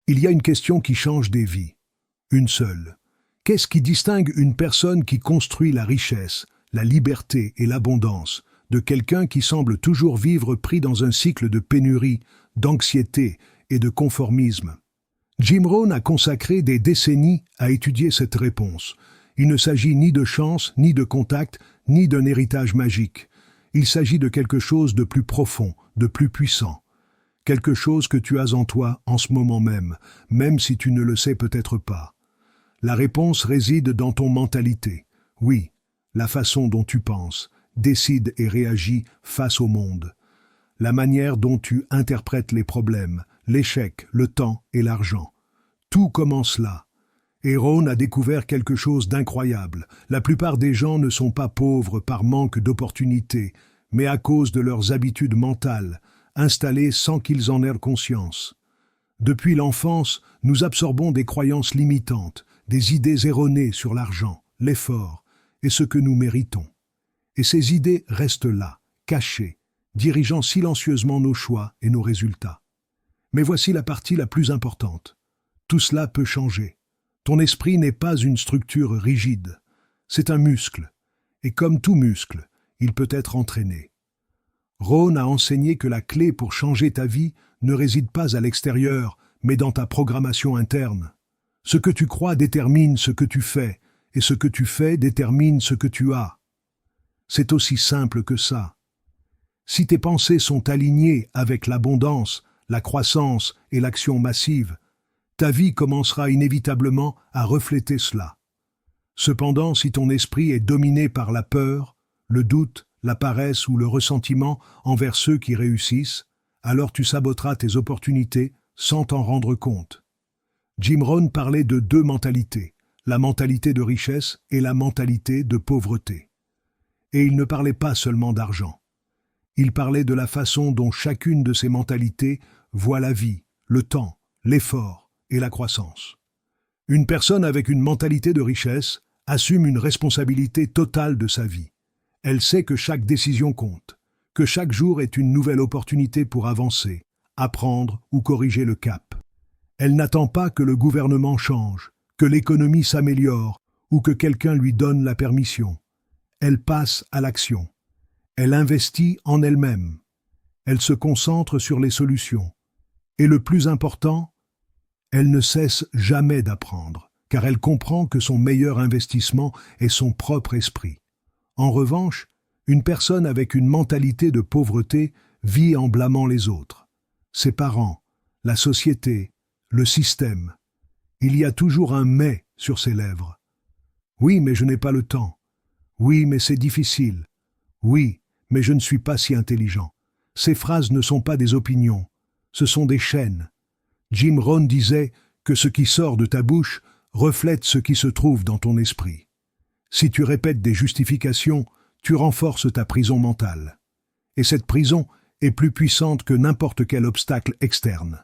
Il y a une question qui change des vies. Une seule. Qu'est-ce qui distingue une personne qui construit la richesse, la liberté et l'abondance de quelqu'un qui semble toujours vivre pris dans un cycle de pénurie, d'anxiété et de conformisme? Jim Rohn a consacré des décennies à étudier cette réponse. Il ne s'agit ni de chance, ni de contact, ni d'un héritage magique. Il s'agit de quelque chose de plus profond, de plus puissant. Quelque chose que tu as en toi en ce moment même, même si tu ne le sais peut-être pas. La réponse réside dans ton mentalité. Oui, la façon dont tu penses, décides et réagis face au monde. La manière dont tu interprètes les problèmes, l'échec, le temps et l'argent. Tout commence là. Et Rohn a découvert quelque chose d'incroyable. La plupart des gens ne sont pas pauvres par manque d'opportunités, mais à cause de leurs habitudes mentales, installées sans qu'ils en aient conscience. Depuis l'enfance, nous absorbons des croyances limitantes, des idées erronées sur l'argent, l'effort et ce que nous méritons. Et ces idées restent là, cachées, dirigeant silencieusement nos choix et nos résultats. Mais voici la partie la plus importante. Tout cela peut changer. Ton esprit n'est pas une structure rigide. C'est un muscle. Et comme tout muscle, il peut être entraîné. Rohn a enseigné que la clé pour changer ta vie ne réside pas à l'extérieur, mais dans ta programmation interne. Ce que tu crois détermine ce que tu fais, et ce que tu fais détermine ce que tu as. C'est aussi simple que ça. Si tes pensées sont alignées avec l'abondance, la croissance et l'action massive, ta vie commencera inévitablement à refléter cela. Cependant, si ton esprit est dominé par la peur, le doute, la paresse ou le ressentiment envers ceux qui réussissent, alors tu saboteras tes opportunités sans t'en rendre compte. Jim Rohn parlait de deux mentalités, la mentalité de richesse et la mentalité de pauvreté. Et il ne parlait pas seulement d'argent. Il parlait de la façon dont chacune de ces mentalités voit la vie, le temps, l'effort et la croissance. Une personne avec une mentalité de richesse assume une responsabilité totale de sa vie. Elle sait que chaque décision compte, que chaque jour est une nouvelle opportunité pour avancer, apprendre ou corriger le cap. Elle n'attend pas que le gouvernement change, que l'économie s'améliore ou que quelqu'un lui donne la permission. Elle passe à l'action. Elle investit en elle-même. Elle se concentre sur les solutions. Et le plus important, elle ne cesse jamais d'apprendre, car elle comprend que son meilleur investissement est son propre esprit. En revanche, une personne avec une mentalité de pauvreté vit en blâmant les autres. Ses parents, la société, le système. Il y a toujours un « mais » sur ses lèvres. Oui, mais je n'ai pas le temps. Oui, mais c'est difficile. Oui, mais je ne suis pas si intelligent. Ces phrases ne sont pas des opinions, ce sont des chaînes. Jim Rohn disait que ce qui sort de ta bouche reflète ce qui se trouve dans ton esprit. Si tu répètes des justifications, tu renforces ta prison mentale. Et cette prison est plus puissante que n'importe quel obstacle externe.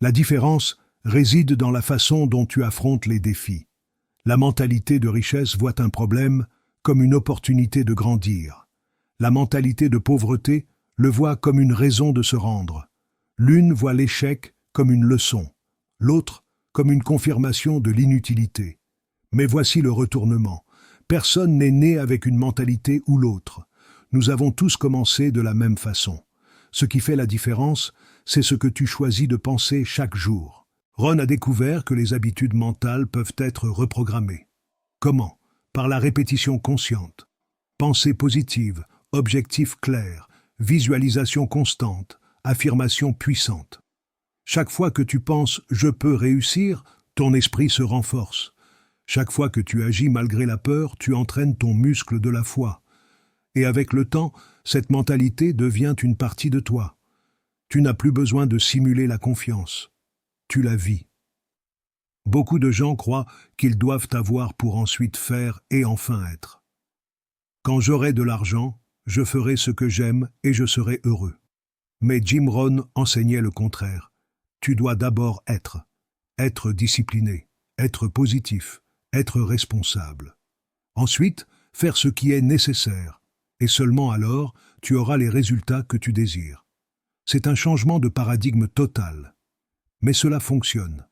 La différence réside dans la façon dont tu affrontes les défis. La mentalité de richesse voit un problème comme une opportunité de grandir. La mentalité de pauvreté le voit comme une raison de se rendre. L'une voit l'échec comme une leçon, l'autre comme une confirmation de l'inutilité. Mais voici le retournement. Personne n'est né avec une mentalité ou l'autre. Nous avons tous commencé de la même façon. Ce qui fait la différence, c'est ce que tu choisis de penser chaque jour. Rohn a découvert que les habitudes mentales peuvent être reprogrammées. Comment? Par la répétition consciente. Pensée positive, objectif clair, visualisation constante, affirmation puissante. Chaque fois que tu penses « je peux réussir », ton esprit se renforce. Chaque fois que tu agis malgré la peur, tu entraînes ton muscle de la foi. Et avec le temps, cette mentalité devient une partie de toi. Tu n'as plus besoin de simuler la confiance. Tu la vis. Beaucoup de gens croient qu'ils doivent avoir pour ensuite faire et enfin être. Quand j'aurai de l'argent, je ferai ce que j'aime et je serai heureux. Mais Jim Rohn enseignait le contraire. Tu dois d'abord être discipliné, être positif, être responsable. Ensuite, faire ce qui est nécessaire, et seulement alors tu auras les résultats que tu désires. C'est un changement de paradigme total. Mais cela fonctionne,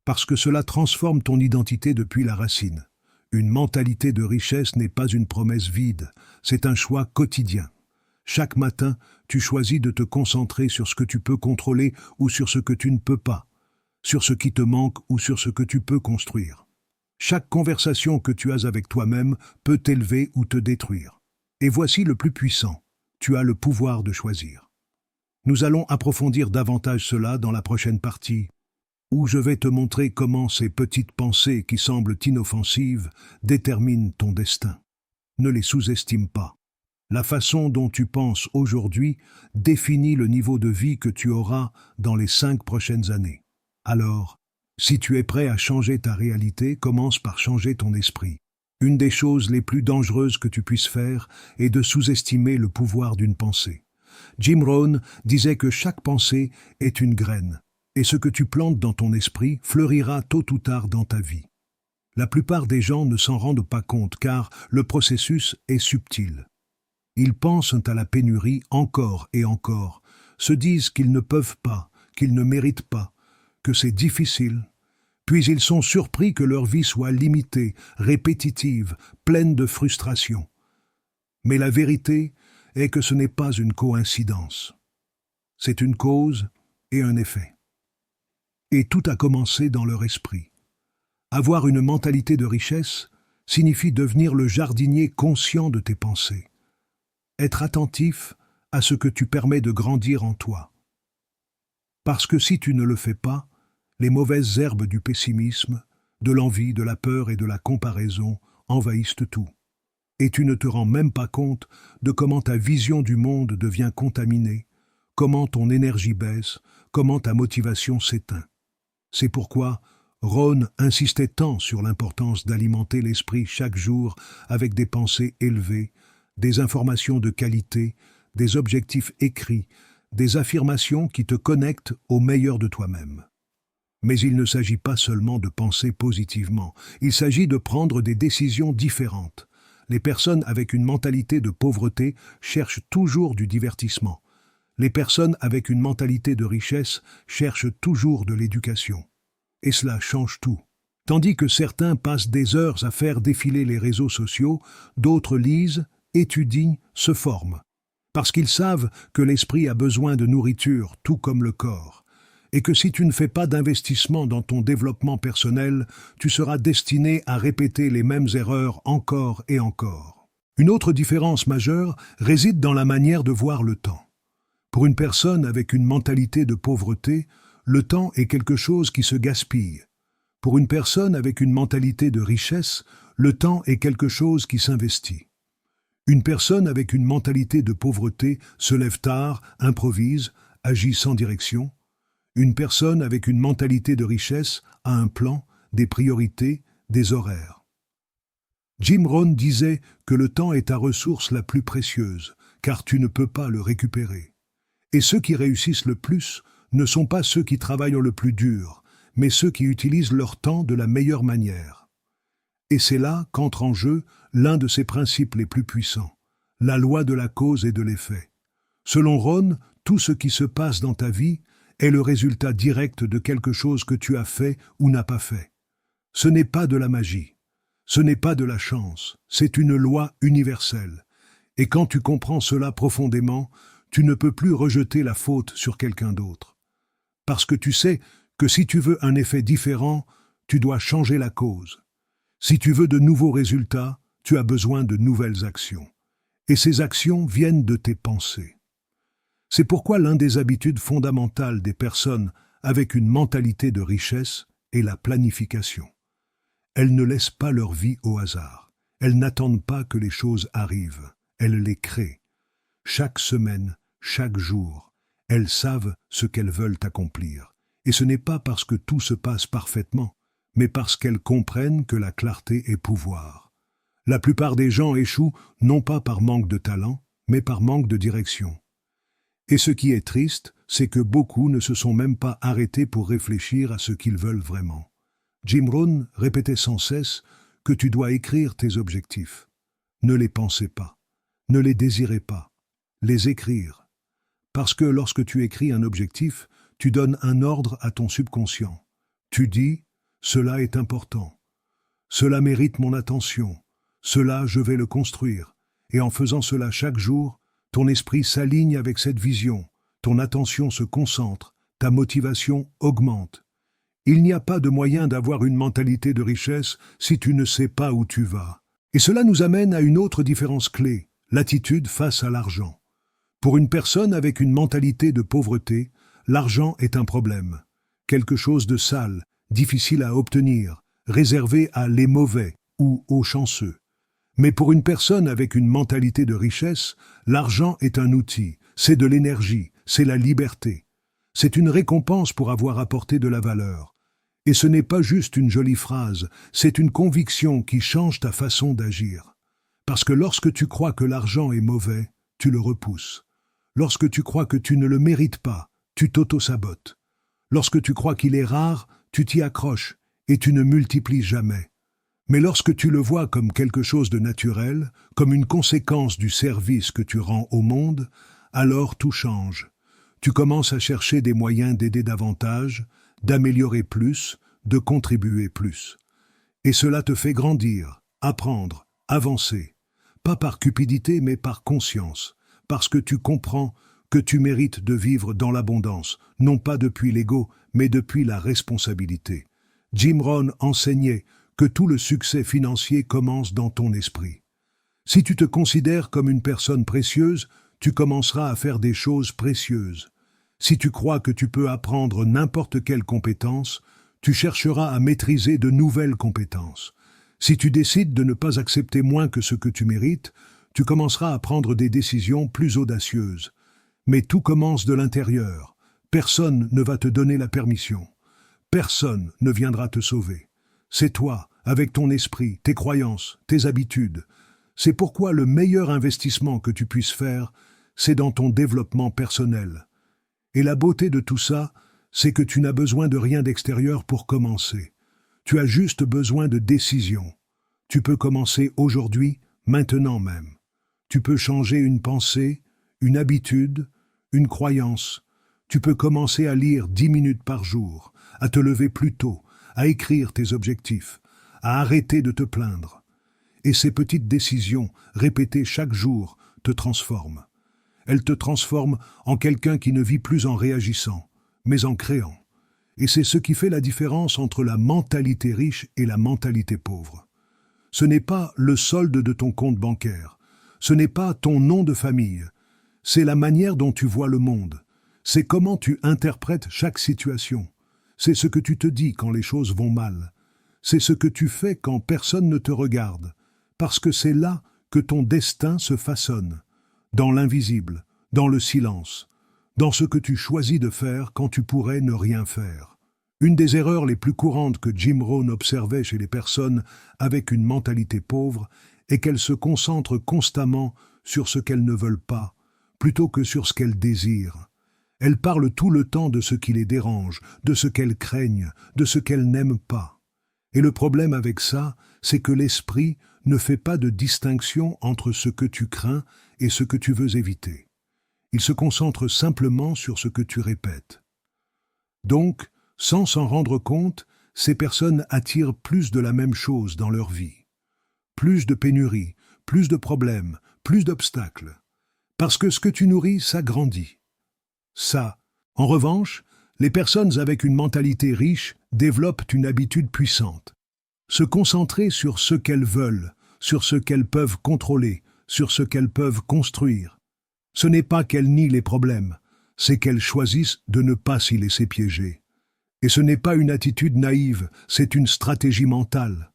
parce que cela transforme ton identité depuis la racine. Une mentalité de richesse n'est pas une promesse vide, c'est un choix quotidien. Chaque matin, tu choisis de te concentrer sur ce que tu peux contrôler ou sur ce que tu ne peux pas, sur ce qui te manque ou sur ce que tu peux construire. Chaque conversation que tu as avec toi-même peut t'élever ou te détruire. Et voici le plus puissant, tu as le pouvoir de choisir. Nous allons approfondir davantage cela dans la prochaine partie, où je vais te montrer comment ces petites pensées qui semblent inoffensives déterminent ton destin. Ne les sous-estime pas. La façon dont tu penses aujourd'hui définit le niveau de vie que tu auras dans les 5 prochaines années. Alors, si tu es prêt à changer ta réalité, commence par changer ton esprit. Une des choses les plus dangereuses que tu puisses faire est de sous-estimer le pouvoir d'une pensée. Jim Rohn disait que chaque pensée est une graine, et ce que tu plantes dans ton esprit fleurira tôt ou tard dans ta vie. La plupart des gens ne s'en rendent pas compte car le processus est subtil. Ils pensent à la pénurie encore et encore, se disent qu'ils ne peuvent pas, qu'ils ne méritent pas, que c'est difficile. Puis ils sont surpris que leur vie soit limitée, répétitive, pleine de frustration. Mais la vérité est que ce n'est pas une coïncidence. C'est une cause et un effet. Et tout a commencé dans leur esprit. Avoir une mentalité de richesse signifie devenir le jardinier conscient de tes pensées. Être attentif à ce que tu permets de grandir en toi. Parce que si tu ne le fais pas, les mauvaises herbes du pessimisme, de l'envie, de la peur et de la comparaison envahissent tout. Et tu ne te rends même pas compte de comment ta vision du monde devient contaminée, comment ton énergie baisse, comment ta motivation s'éteint. C'est pourquoi Rohn insistait tant sur l'importance d'alimenter l'esprit chaque jour avec des pensées élevées, des informations de qualité, des objectifs écrits, des affirmations qui te connectent au meilleur de toi-même. Mais il ne s'agit pas seulement de penser positivement, il s'agit de prendre des décisions différentes. Les personnes avec une mentalité de pauvreté cherchent toujours du divertissement. Les personnes avec une mentalité de richesse cherchent toujours de l'éducation. Et cela change tout. Tandis que certains passent des heures à faire défiler les réseaux sociaux, d'autres lisent, étudient, se forment. Parce qu'ils savent que l'esprit a besoin de nourriture, tout comme le corps. Et que si tu ne fais pas d'investissement dans ton développement personnel, tu seras destiné à répéter les mêmes erreurs encore et encore. Une autre différence majeure réside dans la manière de voir le temps. Pour une personne avec une mentalité de pauvreté, le temps est quelque chose qui se gaspille. Pour une personne avec une mentalité de richesse, le temps est quelque chose qui s'investit. Une personne avec une mentalité de pauvreté se lève tard, improvise, agit sans direction. Une personne avec une mentalité de richesse a un plan, des priorités, des horaires. Jim Rohn disait que le temps est ta ressource la plus précieuse, car tu ne peux pas le récupérer. Et ceux qui réussissent le plus ne sont pas ceux qui travaillent le plus dur, mais ceux qui utilisent leur temps de la meilleure manière. Et c'est là qu'entre en jeu l'un de ses principes les plus puissants, la loi de la cause et de l'effet. Selon Rohn, tout ce qui se passe dans ta vie est le résultat direct de quelque chose que tu as fait ou n'as pas fait. Ce n'est pas de la magie, ce n'est pas de la chance, c'est une loi universelle. Et quand tu comprends cela profondément, tu ne peux plus rejeter la faute sur quelqu'un d'autre. Parce que tu sais que si tu veux un effet différent, tu dois changer la cause. Si tu veux de nouveaux résultats, tu as besoin de nouvelles actions. Et ces actions viennent de tes pensées. C'est pourquoi l'une des habitudes fondamentales des personnes avec une mentalité de richesse est la planification. Elles ne laissent pas leur vie au hasard. Elles n'attendent pas que les choses arrivent. Elles les créent. Chaque semaine, chaque jour, elles savent ce qu'elles veulent accomplir. Et ce n'est pas parce que tout se passe parfaitement, mais parce qu'elles comprennent que la clarté est pouvoir. La plupart des gens échouent non pas par manque de talent, mais par manque de direction. Et ce qui est triste, c'est que beaucoup ne se sont même pas arrêtés pour réfléchir à ce qu'ils veulent vraiment. Jim Rohn répétait sans cesse que tu dois écrire tes objectifs. Ne les pensez pas, ne les désirez pas, les écrire. Parce que lorsque tu écris un objectif, Tu donnes un ordre à ton subconscient. Tu dis, cela est important. Cela mérite mon attention. Cela, je vais le construire. Et en faisant cela chaque jour, ton esprit s'aligne avec cette vision. Ton attention se concentre. Ta motivation augmente. Il n'y a pas de moyen d'avoir une mentalité de richesse si tu ne sais pas où tu vas. Et cela nous amène à une autre différence clé, l'attitude face à l'argent. Pour une personne avec une mentalité de pauvreté, l'argent est un problème. Quelque chose de sale, difficile à obtenir, réservé à les mauvais ou aux chanceux. Mais pour une personne avec une mentalité de richesse, l'argent est un outil, c'est de l'énergie, c'est la liberté. C'est une récompense pour avoir apporté de la valeur. Et ce n'est pas juste une jolie phrase, c'est une conviction qui change ta façon d'agir. Parce que lorsque tu crois que l'argent est mauvais, tu le repousses. Lorsque tu crois que tu ne le mérites pas, tu t'auto-sabotes. Lorsque tu crois qu'il est rare, tu t'y accroches et tu ne multiplies jamais. Mais lorsque tu le vois comme quelque chose de naturel, comme une conséquence du service que tu rends au monde, alors tout change. Tu commences à chercher des moyens d'aider davantage, d'améliorer plus, de contribuer plus. Et cela te fait grandir, apprendre, avancer. Pas par cupidité, mais par conscience. Parce que tu comprends que tu mérites de vivre dans l'abondance, non pas depuis l'ego, mais depuis la responsabilité. Jim Rohn enseignait que tout le succès financier commence dans ton esprit. Si tu te considères comme une personne précieuse, tu commenceras à faire des choses précieuses. Si tu crois que tu peux apprendre n'importe quelle compétence, tu chercheras à maîtriser de nouvelles compétences. Si tu décides de ne pas accepter moins que ce que tu mérites, tu commenceras à prendre des décisions plus audacieuses. Mais tout commence de l'intérieur. Personne ne va te donner la permission. Personne ne viendra te sauver. C'est toi, avec ton esprit, tes croyances, tes habitudes. C'est pourquoi le meilleur investissement que tu puisses faire, c'est dans ton développement personnel. Et la beauté de tout ça, c'est que tu n'as besoin de rien d'extérieur pour commencer. Tu as juste besoin de décision. Tu peux commencer aujourd'hui, maintenant même. Tu peux changer une pensée, une habitude, une croyance. Tu peux commencer à lire 10 minutes par jour, à te lever plus tôt, à écrire tes objectifs, à arrêter de te plaindre. Et ces petites décisions, répétées chaque jour, te transforment. Elles te transforment en quelqu'un qui ne vit plus en réagissant, mais en créant. Et c'est ce qui fait la différence entre la mentalité riche et la mentalité pauvre. Ce n'est pas le solde de ton compte bancaire, ce n'est pas ton nom de famille, c'est la manière dont tu vois le monde, c'est comment tu interprètes chaque situation, c'est ce que tu te dis quand les choses vont mal, c'est ce que tu fais quand personne ne te regarde, parce que c'est là que ton destin se façonne, dans l'invisible, dans le silence, dans ce que tu choisis de faire quand tu pourrais ne rien faire. Une des erreurs les plus courantes que Jim Rohn observait chez les personnes avec une mentalité pauvre est qu'elles se concentrent constamment sur ce qu'elles ne veulent pas, plutôt que sur ce qu'elles désirent. Elles parlent tout le temps de ce qui les dérange, de ce qu'elles craignent, de ce qu'elles n'aiment pas. Et le problème avec ça, c'est que l'esprit ne fait pas de distinction entre ce que tu crains et ce que tu veux éviter. Il se concentre simplement sur ce que tu répètes. Donc, sans s'en rendre compte, ces personnes attirent plus de la même chose dans leur vie. Plus de pénuries, plus de problèmes, plus d'obstacles. Parce que ce que tu nourris, ça grandit. Ça, en revanche, les personnes avec une mentalité riche développent une habitude puissante. Se concentrer sur ce qu'elles veulent, sur ce qu'elles peuvent contrôler, sur ce qu'elles peuvent construire. Ce n'est pas qu'elles nient les problèmes, c'est qu'elles choisissent de ne pas s'y laisser piéger. Et ce n'est pas une attitude naïve, c'est une stratégie mentale.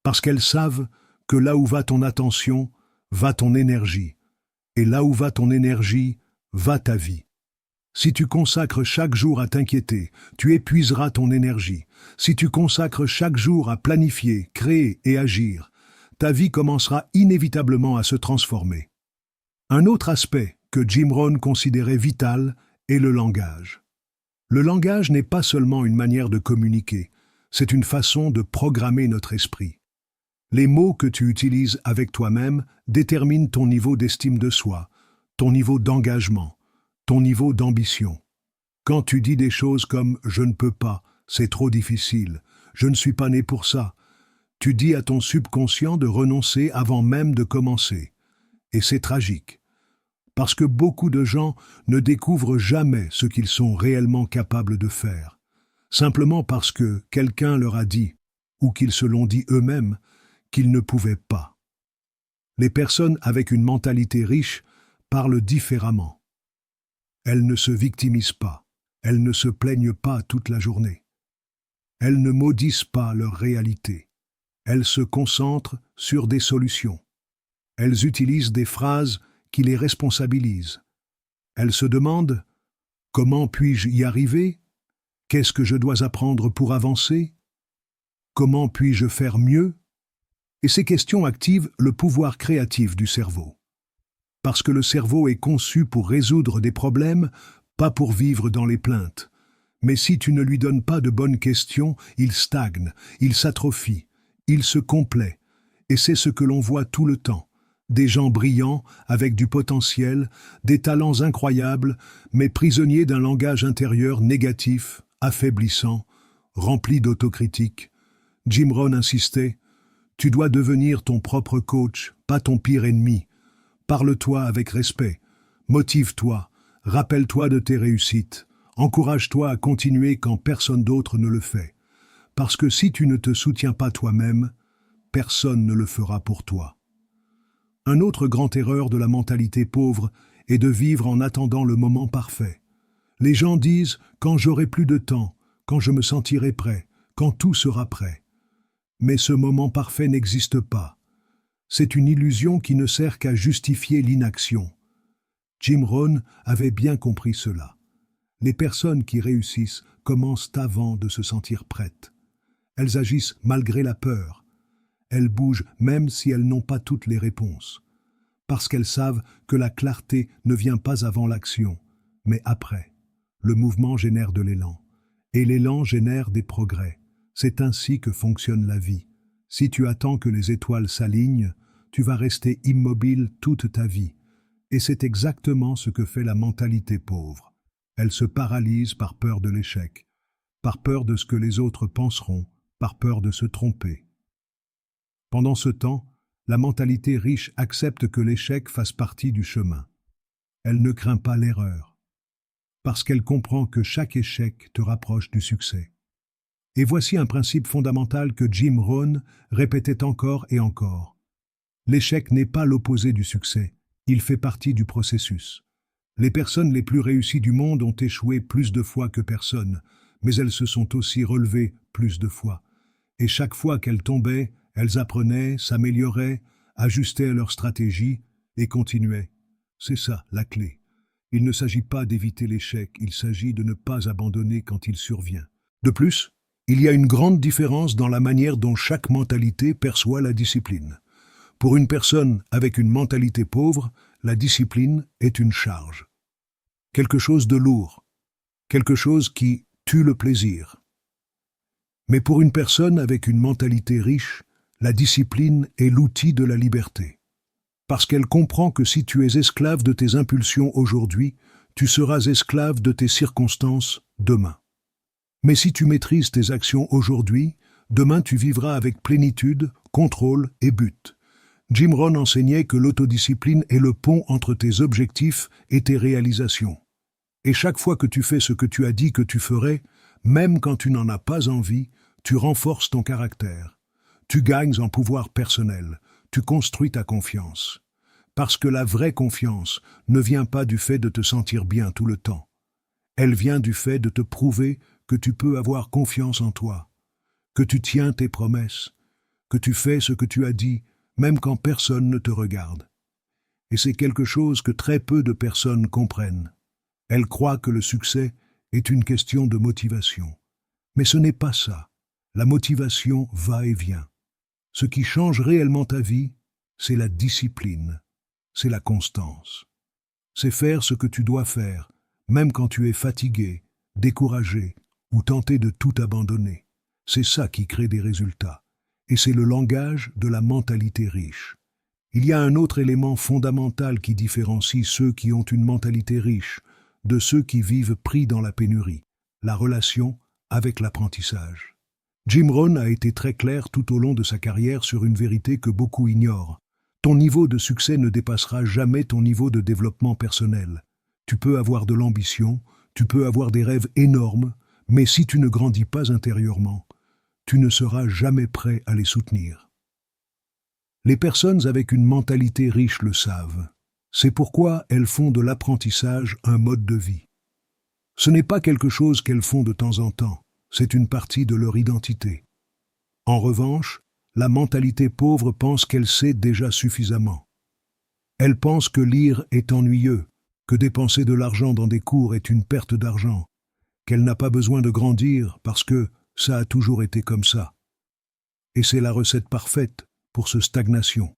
Parce qu'elles savent que là où va ton attention, va ton énergie. Et là où va ton énergie, va ta vie. Si tu consacres chaque jour à t'inquiéter, tu épuiseras ton énergie. Si tu consacres chaque jour à planifier, créer et agir, ta vie commencera inévitablement à se transformer. Un autre aspect que Jim Rohn considérait vital est le langage. Le langage n'est pas seulement une manière de communiquer, c'est une façon de programmer notre esprit. Les mots que tu utilises avec toi-même déterminent ton niveau d'estime de soi, ton niveau d'engagement, ton niveau d'ambition. Quand tu dis des choses comme « je ne peux pas »,« c'est trop difficile »,« je ne suis pas né pour ça », tu dis à ton subconscient de renoncer avant même de commencer. Et c'est tragique. Parce que beaucoup de gens ne découvrent jamais ce qu'ils sont réellement capables de faire. Simplement parce que quelqu'un leur a dit, ou qu'ils se l'ont dit eux-mêmes, qu'ils ne pouvaient pas. Les personnes avec une mentalité riche parlent différemment. Elles ne se victimisent pas, elles ne se plaignent pas toute la journée. Elles ne maudissent pas leur réalité. Elles se concentrent sur des solutions. Elles utilisent des phrases qui les responsabilisent. Elles se demandent « Comment puis-je y arriver ? Qu'est-ce que je dois apprendre pour avancer ? Comment puis-je faire mieux ?» Et ces questions activent le pouvoir créatif du cerveau. Parce que le cerveau est conçu pour résoudre des problèmes, pas pour vivre dans les plaintes. Mais si tu ne lui donnes pas de bonnes questions, il stagne, il s'atrophie, il se complaît. Et c'est ce que l'on voit tout le temps. Des gens brillants, avec du potentiel, des talents incroyables, mais prisonniers d'un langage intérieur négatif, affaiblissant, rempli d'autocritique. Jim Rohn insistait « Tu dois devenir ton propre coach, pas ton pire ennemi. Parle-toi avec respect, motive-toi, rappelle-toi de tes réussites, encourage-toi à continuer quand personne d'autre ne le fait. Parce que si tu ne te soutiens pas toi-même, personne ne le fera pour toi. » Un autre grand erreur de la mentalité pauvre est de vivre en attendant le moment parfait. Les gens disent « quand j'aurai plus de temps, quand je me sentirai prêt, quand tout sera prêt ». Mais ce moment parfait n'existe pas. C'est une illusion qui ne sert qu'à justifier l'inaction. Jim Rohn avait bien compris cela. Les personnes qui réussissent commencent avant de se sentir prêtes. Elles agissent malgré la peur. Elles bougent même si elles n'ont pas toutes les réponses. Parce qu'elles savent que la clarté ne vient pas avant l'action, mais après. Le mouvement génère de l'élan. Et l'élan génère des progrès. C'est ainsi que fonctionne la vie. Si tu attends que les étoiles s'alignent, tu vas rester immobile toute ta vie. Et c'est exactement ce que fait la mentalité pauvre. Elle se paralyse par peur de l'échec, par peur de ce que les autres penseront, par peur de se tromper. Pendant ce temps, la mentalité riche accepte que l'échec fasse partie du chemin. Elle ne craint pas l'erreur, parce qu'elle comprend que chaque échec te rapproche du succès. Et voici un principe fondamental que Jim Rohn répétait encore et encore. L'échec n'est pas l'opposé du succès, il fait partie du processus. Les personnes les plus réussies du monde ont échoué plus de fois que personne, mais elles se sont aussi relevées plus de fois. Et chaque fois qu'elles tombaient, elles apprenaient, s'amélioraient, ajustaient leur stratégie et continuaient. C'est ça, la clé. Il ne s'agit pas d'éviter l'échec, il s'agit de ne pas abandonner quand il survient. De plus, il y a une grande différence dans la manière dont chaque mentalité perçoit la discipline. Pour une personne avec une mentalité pauvre, la discipline est une charge. Quelque chose de lourd, quelque chose qui tue le plaisir. Mais pour une personne avec une mentalité riche, la discipline est l'outil de la liberté. Parce qu'elle comprend que si tu es esclave de tes impulsions aujourd'hui, tu seras esclave de tes circonstances demain. Mais si tu maîtrises tes actions aujourd'hui, demain tu vivras avec plénitude, contrôle et but. Jim Rohn enseignait que l'autodiscipline est le pont entre tes objectifs et tes réalisations. Et chaque fois que tu fais ce que tu as dit que tu ferais, même quand tu n'en as pas envie, tu renforces ton caractère. Tu gagnes en pouvoir personnel, tu construis ta confiance. Parce que la vraie confiance ne vient pas du fait de te sentir bien tout le temps. Elle vient du fait de te prouver que tu peux avoir confiance en toi, que tu tiens tes promesses, que tu fais ce que tu as dit, même quand personne ne te regarde. Et c'est quelque chose que très peu de personnes comprennent. Elles croient que le succès est une question de motivation. Mais ce n'est pas ça. La motivation va et vient. Ce qui change réellement ta vie, c'est la discipline, c'est la constance. C'est faire ce que tu dois faire, même quand tu es fatigué, découragé ou tenté de tout abandonner. C'est ça qui crée des résultats. Et c'est le langage de la mentalité riche. Il y a un autre élément fondamental qui différencie ceux qui ont une mentalité riche de ceux qui vivent pris dans la pénurie, la relation avec l'apprentissage. Jim Rohn a été très clair tout au long de sa carrière sur une vérité que beaucoup ignorent. Ton niveau de succès ne dépassera jamais ton niveau de développement personnel. Tu peux avoir de l'ambition, tu peux avoir des rêves énormes, mais si tu ne grandis pas intérieurement, tu ne seras jamais prêt à les soutenir. Les personnes avec une mentalité riche le savent. C'est pourquoi elles font de l'apprentissage un mode de vie. Ce n'est pas quelque chose qu'elles font de temps en temps, c'est une partie de leur identité. En revanche, la mentalité pauvre pense qu'elle sait déjà suffisamment. Elle pense que lire est ennuyeux, que dépenser de l'argent dans des cours est une perte d'argent, qu'elle n'a pas besoin de grandir parce que ça a toujours été comme ça. Et c'est la recette parfaite pour ce stagnation.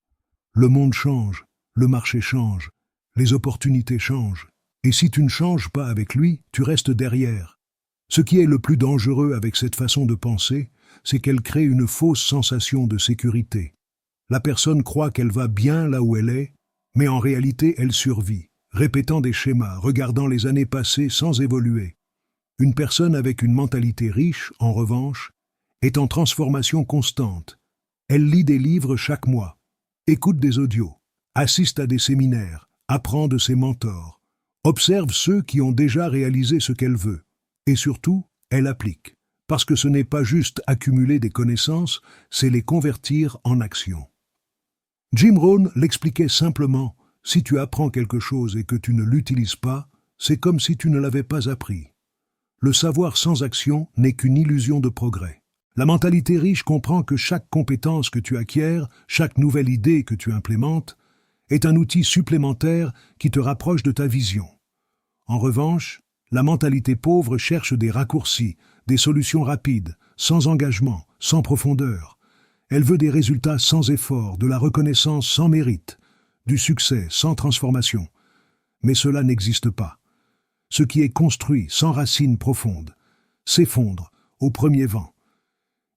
Le monde change, le marché change, les opportunités changent, et si tu ne changes pas avec lui, tu restes derrière. Ce qui est le plus dangereux avec cette façon de penser, c'est qu'elle crée une fausse sensation de sécurité. La personne croit qu'elle va bien là où elle est, mais en réalité elle survit, répétant des schémas, regardant les années passées sans évoluer. Une personne avec une mentalité riche, en revanche, est en transformation constante. Elle lit des livres chaque mois, écoute des audios, assiste à des séminaires, apprend de ses mentors, observe ceux qui ont déjà réalisé ce qu'elle veut, et surtout, elle applique. Parce que ce n'est pas juste accumuler des connaissances, c'est les convertir en action. Jim Rohn l'expliquait simplement, si tu apprends quelque chose et que tu ne l'utilises pas, c'est comme si tu ne l'avais pas appris. Le savoir sans action n'est qu'une illusion de progrès. La mentalité riche comprend que chaque compétence que tu acquiers, chaque nouvelle idée que tu implémentes, est un outil supplémentaire qui te rapproche de ta vision. En revanche, la mentalité pauvre cherche des raccourcis, des solutions rapides, sans engagement, sans profondeur. Elle veut des résultats sans effort, de la reconnaissance sans mérite, du succès sans transformation. Mais cela n'existe pas. Ce qui est construit sans racines profondes s'effondre au premier vent.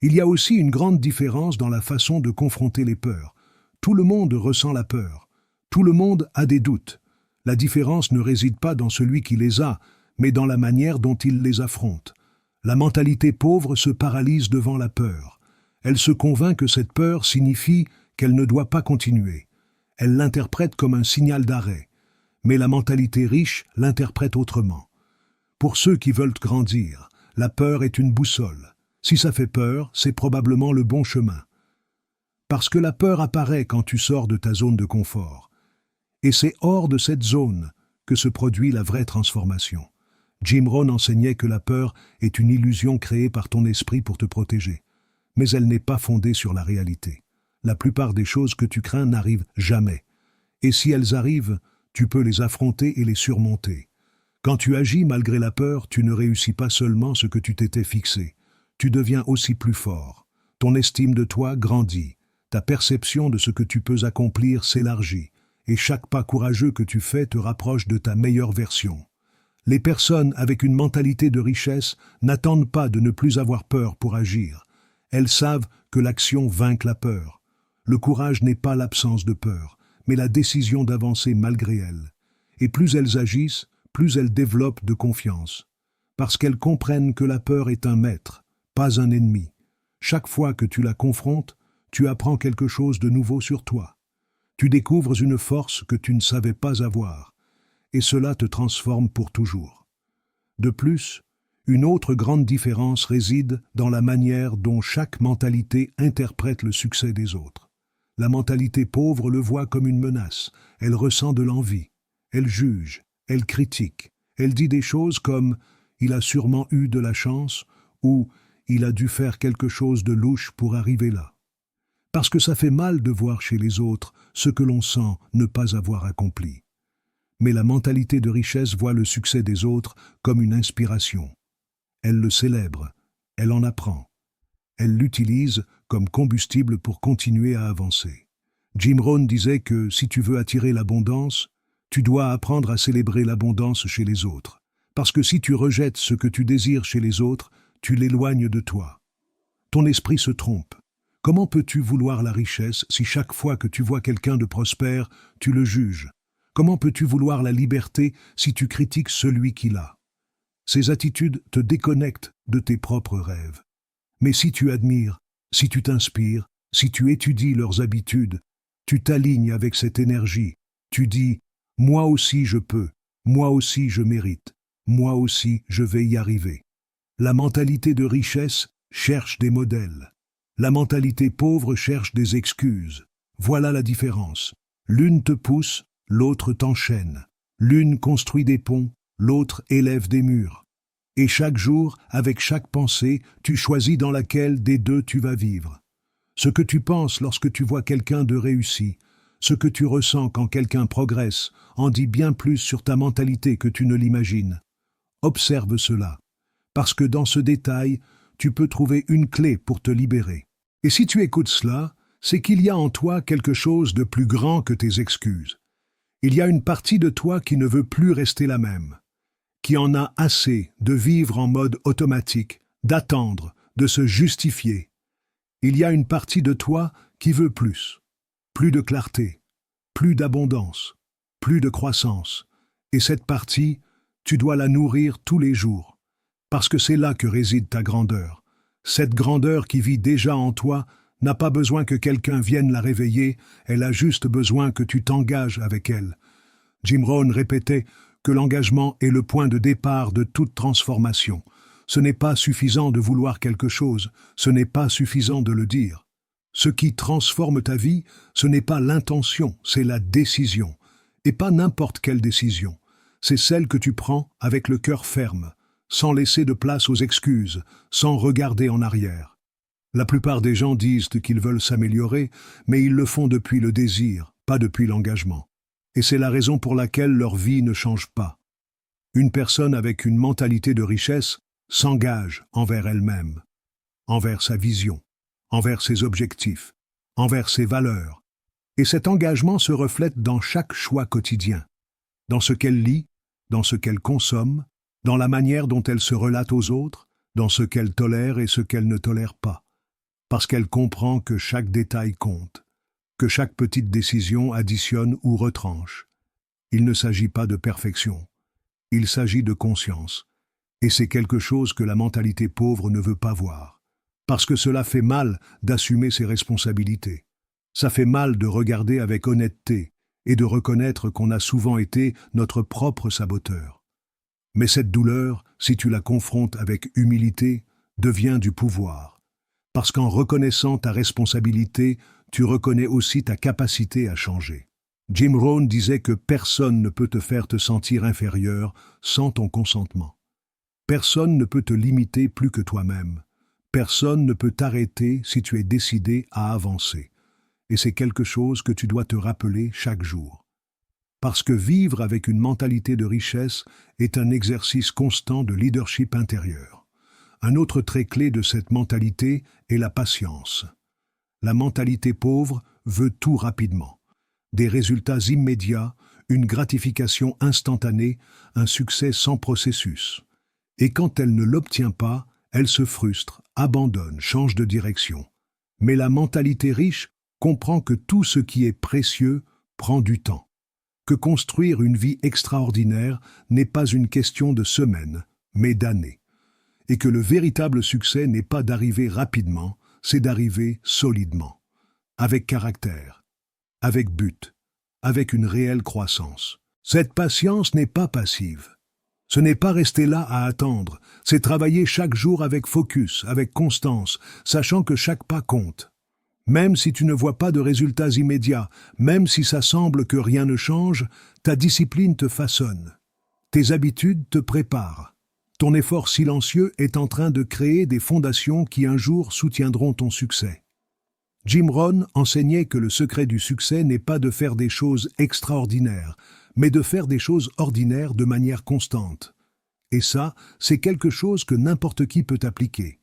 Il y a aussi une grande différence dans la façon de confronter les peurs. Tout le monde ressent la peur. Tout le monde a des doutes. La différence ne réside pas dans celui qui les a, mais dans la manière dont il les affronte. La mentalité pauvre se paralyse devant la peur. Elle se convainc que cette peur signifie qu'elle ne doit pas continuer. Elle l'interprète comme un signal d'arrêt. Mais la mentalité riche l'interprète autrement. Pour ceux qui veulent grandir, la peur est une boussole. Si ça fait peur, c'est probablement le bon chemin. Parce que la peur apparaît quand tu sors de ta zone de confort. Et c'est hors de cette zone que se produit la vraie transformation. Jim Rohn enseignait que la peur est une illusion créée par ton esprit pour te protéger. Mais elle n'est pas fondée sur la réalité. La plupart des choses que tu crains n'arrivent jamais. Et si elles arrivent, tu peux les affronter et les surmonter. Quand tu agis malgré la peur, tu ne réussis pas seulement ce que tu t'étais fixé. Tu deviens aussi plus fort. Ton estime de toi grandit. Ta perception de ce que tu peux accomplir s'élargit. Et chaque pas courageux que tu fais te rapproche de ta meilleure version. Les personnes avec une mentalité de richesse n'attendent pas de ne plus avoir peur pour agir. Elles savent que l'action vainque la peur. Le courage n'est pas l'absence de peur, mais la décision d'avancer malgré elle. Et plus elles agissent, plus elles développent de confiance. Parce qu'elles comprennent que la peur est un maître, pas un ennemi. Chaque fois que tu la confrontes, tu apprends quelque chose de nouveau sur toi. Tu découvres une force que tu ne savais pas avoir. Et cela te transforme pour toujours. De plus, une autre grande différence réside dans la manière dont chaque mentalité interprète le succès des autres. La mentalité pauvre le voit comme une menace, elle ressent de l'envie, elle juge, elle critique, elle dit des choses comme « il a sûrement eu de la chance » ou « il a dû faire quelque chose de louche pour arriver là ». Parce que ça fait mal de voir chez les autres ce que l'on sent ne pas avoir accompli. Mais la mentalité de richesse voit le succès des autres comme une inspiration. Elle le célèbre, elle en apprend. Elle l'utilise comme combustible pour continuer à avancer. Jim Rohn disait que si tu veux attirer l'abondance, tu dois apprendre à célébrer l'abondance chez les autres. Parce que si tu rejettes ce que tu désires chez les autres, tu l'éloignes de toi. Ton esprit se trompe. Comment peux-tu vouloir la richesse si chaque fois que tu vois quelqu'un de prospère, tu le juges ? Comment peux-tu vouloir la liberté si tu critiques celui qui l'a? Ces attitudes te déconnectent de tes propres rêves. Mais si tu admires, si tu t'inspires, si tu étudies leurs habitudes, tu t'alignes avec cette énergie. Tu dis « Moi aussi je peux, moi aussi je mérite, moi aussi je vais y arriver ». La mentalité de richesse cherche des modèles. La mentalité pauvre cherche des excuses. Voilà la différence. L'une te pousse, l'autre t'enchaîne. L'une construit des ponts, l'autre élève des murs. Et chaque jour, avec chaque pensée, tu choisis dans laquelle des deux tu vas vivre. Ce que tu penses lorsque tu vois quelqu'un de réussi, ce que tu ressens quand quelqu'un progresse, en dit bien plus sur ta mentalité que tu ne l'imagines. Observe cela, parce que dans ce détail, tu peux trouver une clé pour te libérer. Et si tu écoutes cela, c'est qu'il y a en toi quelque chose de plus grand que tes excuses. Il y a une partie de toi qui ne veut plus rester la même, qui en a assez de vivre en mode automatique, d'attendre, de se justifier. Il y a une partie de toi qui veut plus de clarté, plus d'abondance, plus de croissance. Et cette partie, tu dois la nourrir tous les jours, parce que c'est là que réside ta grandeur. Cette grandeur qui vit déjà en toi n'a pas besoin que quelqu'un vienne la réveiller, elle a juste besoin que tu t'engages avec elle. Jim Rohn répétait que l'engagement est le point de départ de toute transformation. Ce n'est pas suffisant de vouloir quelque chose, ce n'est pas suffisant de le dire. Ce qui transforme ta vie, ce n'est pas l'intention, c'est la décision. Et pas n'importe quelle décision. C'est celle que tu prends avec le cœur ferme, sans laisser de place aux excuses, sans regarder en arrière. La plupart des gens disent qu'ils veulent s'améliorer, mais ils le font depuis le désir, pas depuis l'engagement. Et c'est la raison pour laquelle leur vie ne change pas. Une personne avec une mentalité de richesse s'engage envers elle-même, envers sa vision, envers ses objectifs, envers ses valeurs. Et cet engagement se reflète dans chaque choix quotidien, dans ce qu'elle lit, dans ce qu'elle consomme, dans la manière dont elle se relate aux autres, dans ce qu'elle tolère et ce qu'elle ne tolère pas, parce qu'elle comprend que chaque détail compte, que chaque petite décision additionne ou retranche. Il ne s'agit pas de perfection, il s'agit de conscience, et c'est quelque chose que la mentalité pauvre ne veut pas voir, parce que cela fait mal d'assumer ses responsabilités. Ça fait mal de regarder avec honnêteté et de reconnaître qu'on a souvent été notre propre saboteur. Mais cette douleur, si tu la confrontes avec humilité, devient du pouvoir. Parce qu'en reconnaissant ta responsabilité, tu reconnais aussi ta capacité à changer. Jim Rohn disait que personne ne peut te faire te sentir inférieur sans ton consentement. Personne ne peut te limiter plus que toi-même. Personne ne peut t'arrêter si tu es décidé à avancer. Et c'est quelque chose que tu dois te rappeler chaque jour. Parce que vivre avec une mentalité de richesse est un exercice constant de leadership intérieur. Un autre trait clé de cette mentalité est la patience. La mentalité pauvre veut tout rapidement. Des résultats immédiats, une gratification instantanée, un succès sans processus. Et quand elle ne l'obtient pas, elle se frustre, abandonne, change de direction. Mais la mentalité riche comprend que tout ce qui est précieux prend du temps. Que construire une vie extraordinaire n'est pas une question de semaines, mais d'années. Et que le véritable succès n'est pas d'arriver rapidement, c'est d'arriver solidement, avec caractère, avec but, avec une réelle croissance. Cette patience n'est pas passive. Ce n'est pas rester là à attendre, c'est travailler chaque jour avec focus, avec constance, sachant que chaque pas compte. Même si tu ne vois pas de résultats immédiats, même si ça semble que rien ne change, ta discipline te façonne. Tes habitudes te préparent. Ton effort silencieux est en train de créer des fondations qui un jour soutiendront ton succès. Jim Rohn enseignait que le secret du succès n'est pas de faire des choses extraordinaires, mais de faire des choses ordinaires de manière constante. Et ça, c'est quelque chose que n'importe qui peut appliquer.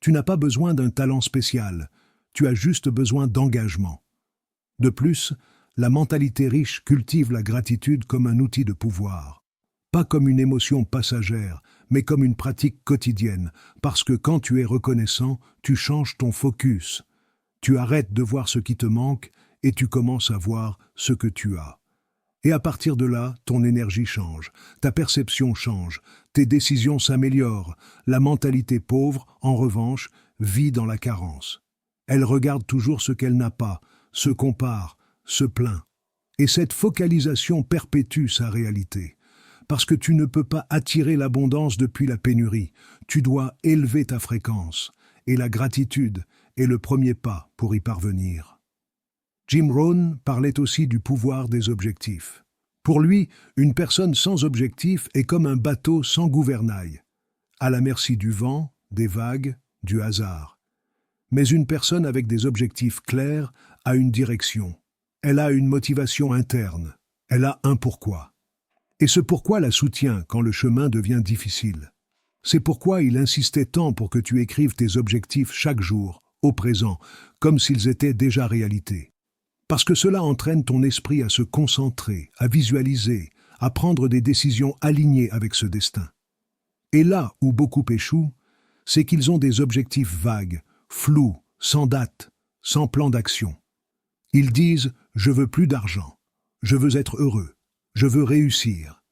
Tu n'as pas besoin d'un talent spécial, tu as juste besoin d'engagement. De plus, la mentalité riche cultive la gratitude comme un outil de pouvoir. Pas comme une émotion passagère, mais comme une pratique quotidienne, parce que quand tu es reconnaissant, tu changes ton focus. Tu arrêtes de voir ce qui te manque et tu commences à voir ce que tu as. Et à partir de là, ton énergie change, ta perception change, tes décisions s'améliorent. La mentalité pauvre, en revanche, vit dans la carence. Elle regarde toujours ce qu'elle n'a pas, se compare, se plaint. Et cette focalisation perpétue sa réalité. Parce que tu ne peux pas attirer l'abondance depuis la pénurie, tu dois élever ta fréquence. Et la gratitude est le premier pas pour y parvenir. Jim Rohn parlait aussi du pouvoir des objectifs. Pour lui, une personne sans objectif est comme un bateau sans gouvernail, à la merci du vent, des vagues, du hasard. Mais une personne avec des objectifs clairs a une direction. Elle a une motivation interne. Elle a un pourquoi. Et ce pourquoi la soutient quand le chemin devient difficile. C'est pourquoi il insistait tant pour que tu écrives tes objectifs chaque jour, au présent, comme s'ils étaient déjà réalité. Parce que cela entraîne ton esprit à se concentrer, à visualiser, à prendre des décisions alignées avec ce destin. Et là où beaucoup échouent, c'est qu'ils ont des objectifs vagues, flous, sans date, sans plan d'action. Ils disent « je veux plus d'argent, je veux être heureux, je veux réussir ».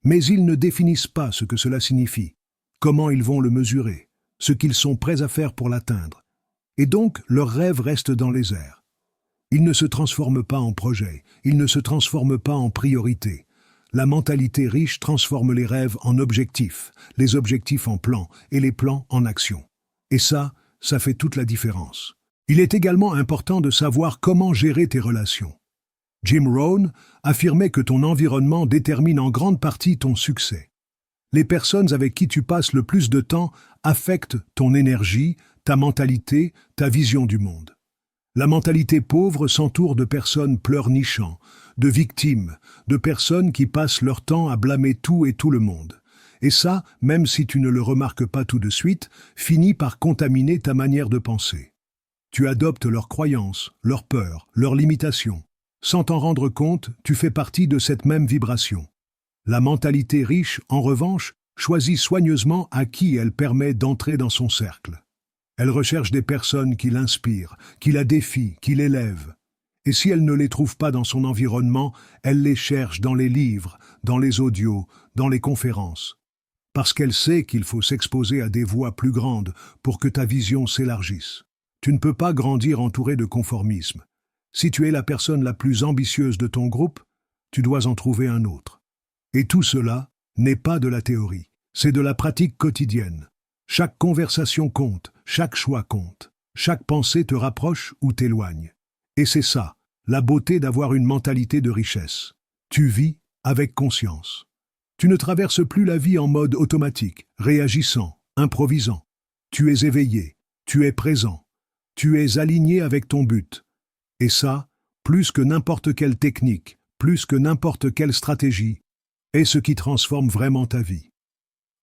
Mais ils ne définissent pas ce que cela signifie, comment ils vont le mesurer, ce qu'ils sont prêts à faire pour l'atteindre. Et donc, leurs rêves restent dans les airs. Ils ne se transforment pas en projet, ils ne se transforment pas en priorité. La mentalité riche transforme les rêves en objectifs, les objectifs en plans et les plans en actions. Et ça fait toute la différence. Il est également important de savoir comment gérer tes relations. Jim Rohn affirmait que ton environnement détermine en grande partie ton succès. Les personnes avec qui tu passes le plus de temps affectent ton énergie, ta mentalité, ta vision du monde. La mentalité pauvre s'entoure de personnes pleurnichant, de victimes, de personnes qui passent leur temps à blâmer tout et tout le monde. Et ça, même si tu ne le remarques pas tout de suite, finit par contaminer ta manière de penser. Tu adoptes leurs croyances, leurs peurs, leurs limitations. Sans t'en rendre compte, tu fais partie de cette même vibration. La mentalité riche, en revanche, choisit soigneusement à qui elle permet d'entrer dans son cercle. Elle recherche des personnes qui l'inspirent, qui la défient, qui l'élèvent. Et si elle ne les trouve pas dans son environnement, elle les cherche dans les livres, dans les audios, dans les conférences. Parce qu'elle sait qu'il faut s'exposer à des voix plus grandes pour que ta vision s'élargisse. Tu ne peux pas grandir entouré de conformisme. Si tu es la personne la plus ambitieuse de ton groupe, tu dois en trouver un autre. Et tout cela n'est pas de la théorie, c'est de la pratique quotidienne. Chaque conversation compte, chaque choix compte. Chaque pensée te rapproche ou t'éloigne. Et c'est ça, la beauté d'avoir une mentalité de richesse. Tu vis avec conscience. Tu ne traverses plus la vie en mode automatique, réagissant, improvisant. Tu es éveillé, tu es présent, tu es aligné avec ton but. Et ça, plus que n'importe quelle technique, plus que n'importe quelle stratégie, est ce qui transforme vraiment ta vie.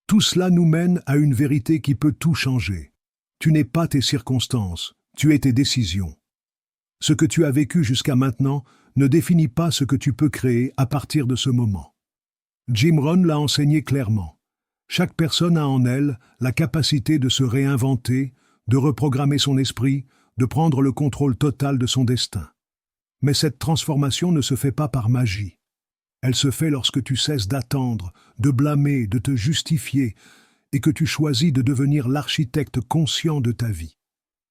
Tout cela nous mène à une vérité qui peut tout changer. Tu n'es pas tes circonstances, tu es tes décisions. Ce que tu as vécu jusqu'à maintenant ne définit pas ce que tu peux créer à partir de ce moment. Jim Rohn l'a enseigné clairement. Chaque personne a en elle la capacité de se réinventer, de reprogrammer son esprit, de prendre le contrôle total de son destin. Mais cette transformation ne se fait pas par magie. Elle se fait lorsque tu cesses d'attendre, de blâmer, de te justifier, et que tu choisis de devenir l'architecte conscient de ta vie.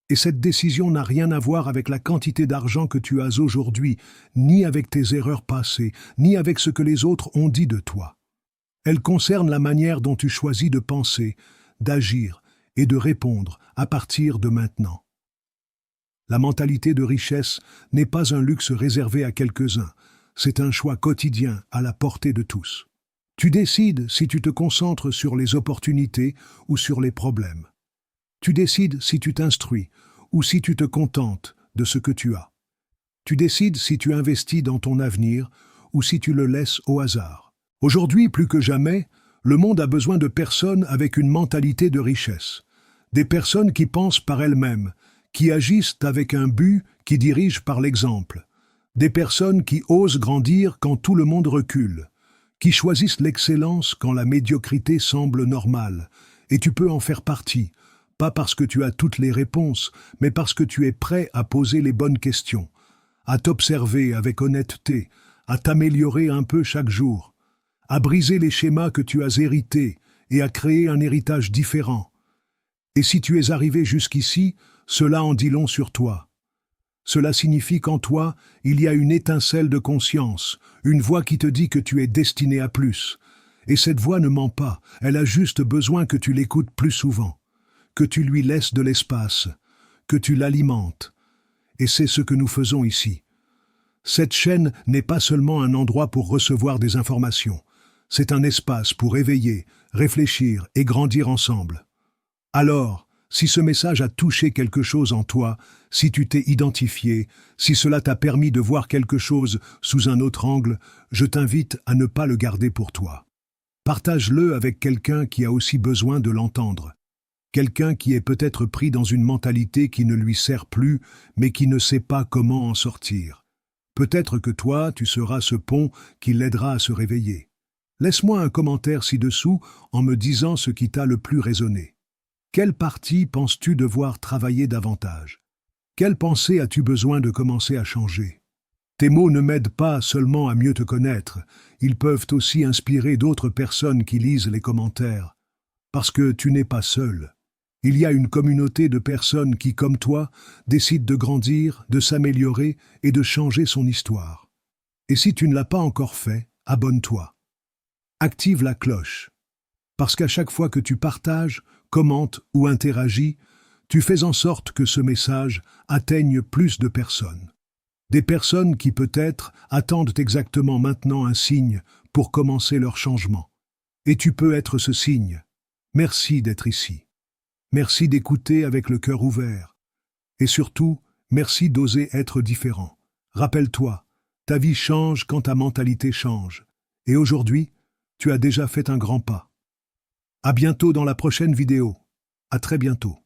Et cette décision n'a rien à voir avec la quantité d'argent que tu as aujourd'hui, ni avec tes erreurs passées, ni avec ce que les autres ont dit de toi. Elle concerne la manière dont tu choisis de penser, d'agir et de répondre à partir de maintenant. La mentalité de richesse n'est pas un luxe réservé à quelques-uns, c'est un choix quotidien à la portée de tous. Tu décides si tu te concentres sur les opportunités ou sur les problèmes. Tu décides si tu t'instruis ou si tu te contentes de ce que tu as. Tu décides si tu investis dans ton avenir ou si tu le laisses au hasard. Aujourd'hui, plus que jamais, le monde a besoin de personnes avec une mentalité de richesse. Des personnes qui pensent par elles-mêmes, qui agissent avec un but, qui dirigent par l'exemple. Des personnes qui osent grandir quand tout le monde recule, qui choisissent l'excellence quand la médiocrité semble normale, et tu peux en faire partie, pas parce que tu as toutes les réponses, mais parce que tu es prêt à poser les bonnes questions, à t'observer avec honnêteté, à t'améliorer un peu chaque jour, à briser les schémas que tu as hérités et à créer un héritage différent. Et si tu es arrivé jusqu'ici, cela en dit long sur toi. Cela signifie qu'en toi, il y a une étincelle de conscience, une voix qui te dit que tu es destiné à plus. Et cette voix ne ment pas, elle a juste besoin que tu l'écoutes plus souvent, que tu lui laisses de l'espace, que tu l'alimentes. Et c'est ce que nous faisons ici. Cette chaîne n'est pas seulement un endroit pour recevoir des informations, c'est un espace pour éveiller, réfléchir et grandir ensemble. Alors, si ce message a touché quelque chose en toi, si tu t'es identifié, si cela t'a permis de voir quelque chose sous un autre angle, je t'invite à ne pas le garder pour toi. Partage-le avec quelqu'un qui a aussi besoin de l'entendre. Quelqu'un qui est peut-être pris dans une mentalité qui ne lui sert plus, mais qui ne sait pas comment en sortir. Peut-être que toi, tu seras ce pont qui l'aidera à se réveiller. Laisse-moi un commentaire ci-dessous en me disant ce qui t'a le plus résonné. Quelle partie penses-tu devoir travailler davantage? Quelle pensée as-tu besoin de commencer à changer? Tes mots ne m'aident pas seulement à mieux te connaître, ils peuvent aussi inspirer d'autres personnes qui lisent les commentaires. Parce que tu n'es pas seul. Il y a une communauté de personnes qui, comme toi, décident de grandir, de s'améliorer et de changer son histoire. Et si tu ne l'as pas encore fait, abonne-toi. Active la cloche. Parce qu'à chaque fois que tu partages, commentes ou interagis, tu fais en sorte que ce message atteigne plus de personnes. Des personnes qui peut-être attendent exactement maintenant un signe pour commencer leur changement. Et tu peux être ce signe. Merci d'être ici. Merci d'écouter avec le cœur ouvert. Et surtout, merci d'oser être différent. Rappelle-toi, ta vie change quand ta mentalité change. Et aujourd'hui, tu as déjà fait un grand pas. À bientôt dans la prochaine vidéo. À très bientôt.